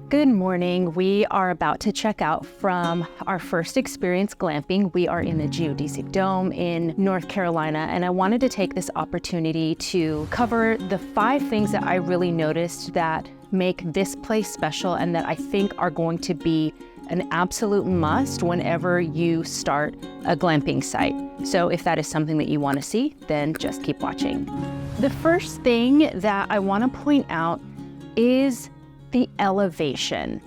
Good morning. We are about to check out from our first experience glamping. We are in the Geodesic Dome in North Carolina, and I wanted to take this opportunity to cover the 5 things that I really noticed that make this place special and that I think are going to be an absolute must whenever you start a glamping site. So if that is something that you want to see, then just keep watching. The first thing that I want to point out is the elevation.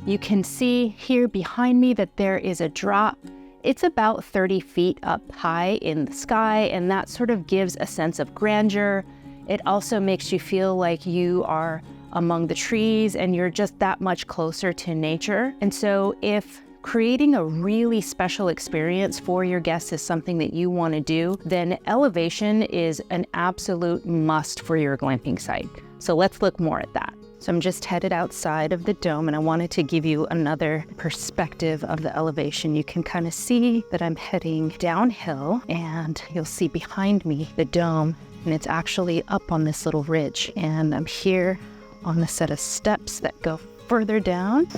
You can see here behind me that there is a drop. It's about 30 feet up high in the sky, and that sort of gives a sense of grandeur. It also makes you feel like you are among the trees and you're just that much closer to nature. And so if creating a really special experience for your guests is something that you want to do, then elevation is an absolute must for your glamping site. So let's look more at that. So I'm just headed outside of the dome, and I wanted to give you another perspective of the elevation. You can kind of see that I'm heading downhill, and you'll see behind me the dome, and it's actually up on this little ridge. And I'm here on a set of steps that go further down.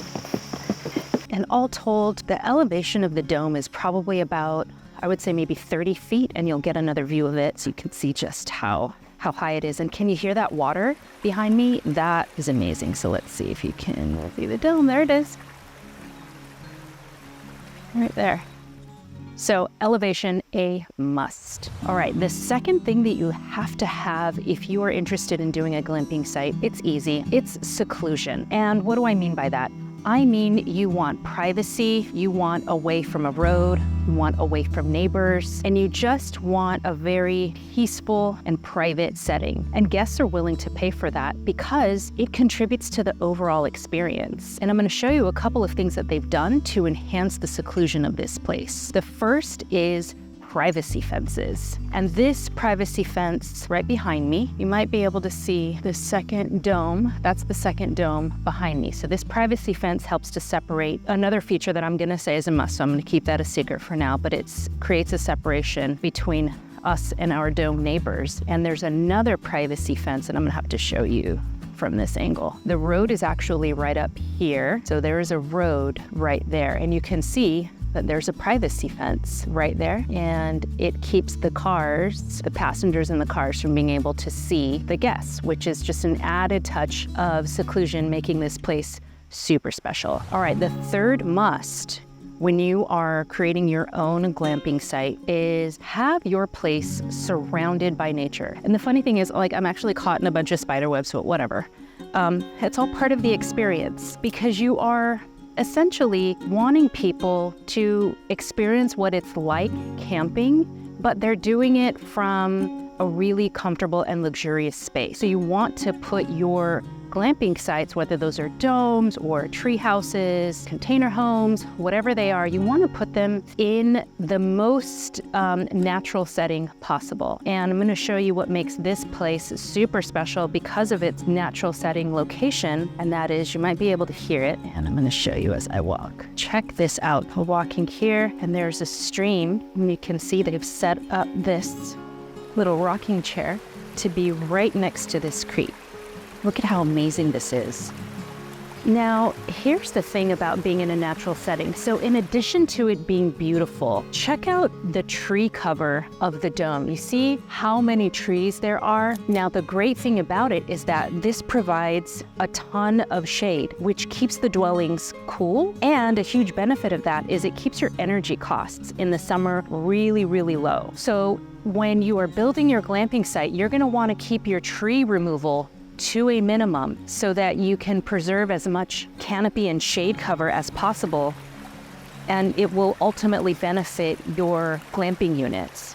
And all told, the elevation of the dome is probably about, I would say maybe 30 feet, and you'll get another view of it so you can see just how high it is. And can you hear that water behind me? That is amazing. So let's see if you can see the dome. There it is. Right there. So elevation, a must. All right, the second thing that you have to have if you are interested in doing a glamping site, it's easy. It's seclusion. And what do I mean by that? I mean, you want privacy, you want away from a road, you want away from neighbors, and you just want a very peaceful and private setting. And guests are willing to pay for that because it contributes to the overall experience. And I'm going to show you a couple of things that they've done to enhance the seclusion of this place. The first is privacy fences. And this privacy fence right behind me, you might be able to see the second dome. That's the second dome behind me. So this privacy fence helps to separate. Another feature that I'm gonna say is a must, so I'm gonna keep that a secret for now, but it creates a separation between us and our dome neighbors. And there's another privacy fence that I'm gonna have to show you from this angle. The road is actually right up here. So there is a road right there, and you can see that there's a privacy fence right there, and it keeps the cars, the passengers in the cars, from being able to see the guests, which is just an added touch of seclusion, making this place super special. All right, the third must when you are creating your own glamping site is have your place surrounded by nature. And the funny thing is, like, I'm actually caught in a bunch of spider webs, but whatever. It's all part of the experience because you are essentially wanting people to experience what it's like camping, but they're doing it from a really comfortable and luxurious space. So you want to put your glamping sites, whether those are domes or tree houses, container homes, whatever they are, you want to put them in the most natural setting possible. And I'm going to show you what makes this place super special because of its natural setting location, and that is, you might be able to hear it, and I'm going to show you as I walk. Check this out. I'm walking here, and there's a stream, and you can see they've set up this little rocking chair to be right next to this creek. Look at how amazing this is. Now, here's the thing about being in a natural setting. So in addition to it being beautiful, check out the tree cover of the dome. You see how many trees there are? Now, the great thing about it is that this provides a ton of shade, which keeps the dwellings cool. And a huge benefit of that is it keeps your energy costs in the summer really, really low. So when you are building your glamping site, you're gonna wanna keep your tree removal to a minimum so that you can preserve as much canopy and shade cover as possible, and it will ultimately benefit your glamping units.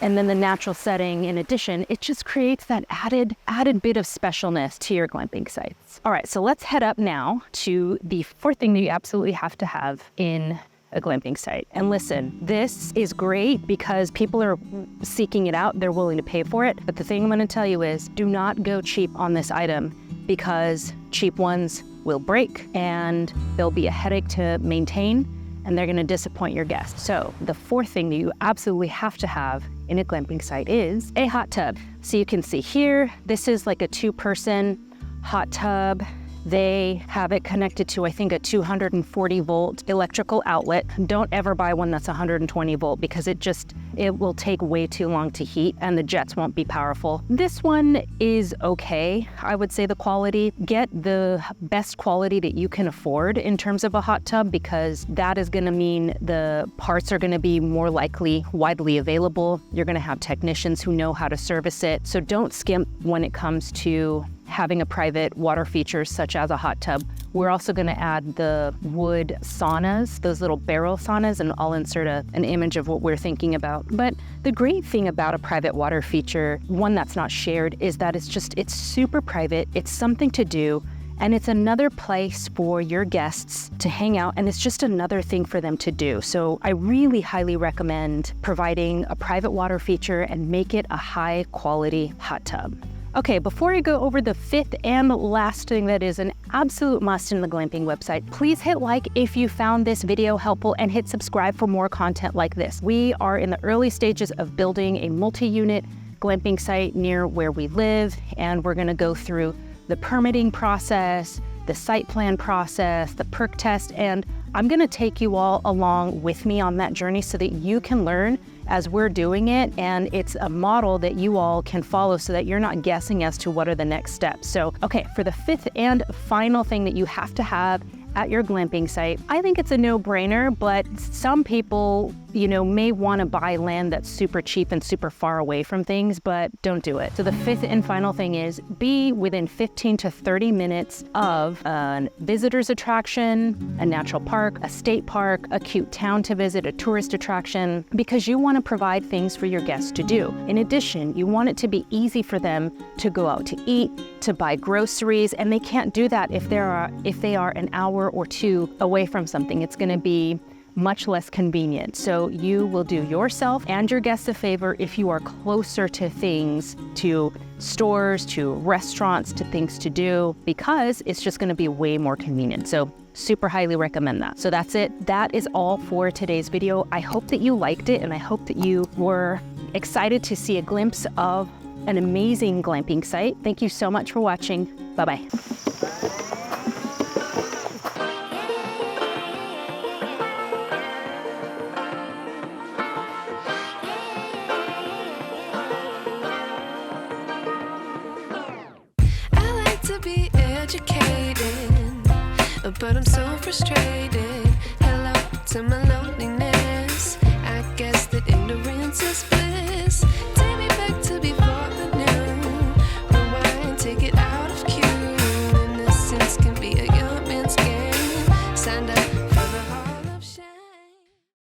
And then the natural setting, in addition, it just creates that added bit of specialness to your glamping sites. All right, so let's head up now to the fourth thing that you absolutely have to have in a glamping site. And listen, this is great because people are seeking it out, they're willing to pay for it. But the thing I'm gonna tell you is, do not go cheap on this item because cheap ones will break and they'll be a headache to maintain and they're gonna disappoint your guests. So the fourth thing that you absolutely have to have in a glamping site is a hot tub. So you can see here, this is like a 2-person hot tub. They have it connected to, I think, a 240 volt electrical outlet. Don't ever buy one that's 120 volt because it will take way too long to heat and the jets won't be powerful. This one is okay. I would say the quality, get the best quality that you can afford in terms of a hot tub, because that is going to mean the parts are going to be more likely widely available. You're going to have technicians who know how to service it. So don't skimp when it comes to having a private water feature such as a hot tub. We're also going to add the wood saunas, those little barrel saunas, and I'll insert an image of what we're thinking about. But the great thing about a private water feature, one that's not shared, is that it's super private. It's something to do, and it's another place for your guests to hang out, and it's just another thing for them to do. So I really highly recommend providing a private water feature and make it a high quality hot tub. Okay, before I go over the fifth and last thing that is an absolute must in the Glamping website, please hit like if you found this video helpful and hit subscribe for more content like this. We are in the early stages of building a multi-unit glamping site near where we live, and we're gonna go through the permitting process, the site plan process, the perk test, and I'm gonna take you all along with me on that journey so that you can learn as we're doing it, and it's a model that you all can follow so that you're not guessing as to what are the next steps. So, okay, for the fifth and final thing that you have to have at your glamping site, I think it's a no-brainer, but some people, may want to buy land that's super cheap and super far away from things, but don't do it. So the fifth and final thing is be within 15 to 30 minutes of a visitor's attraction, a natural park, a state park, a cute town to visit, a tourist attraction, because you want to provide things for your guests to do. In addition, you want it to be easy for them to go out to eat, to buy groceries, and they can't do that if they are an hour or two away from something. It's going to be much less convenient. So you will do yourself and your guests a favor if you are closer to things, to stores, to restaurants, to things to do, because it's just going to be way more convenient. So super highly recommend that. So that's it. That is all for today's video. I hope that you liked it, and I hope that you were excited to see a glimpse of an amazing glamping site. Thank you so much for watching. Bye-bye. But I'm so frustrated. Hello to my lonely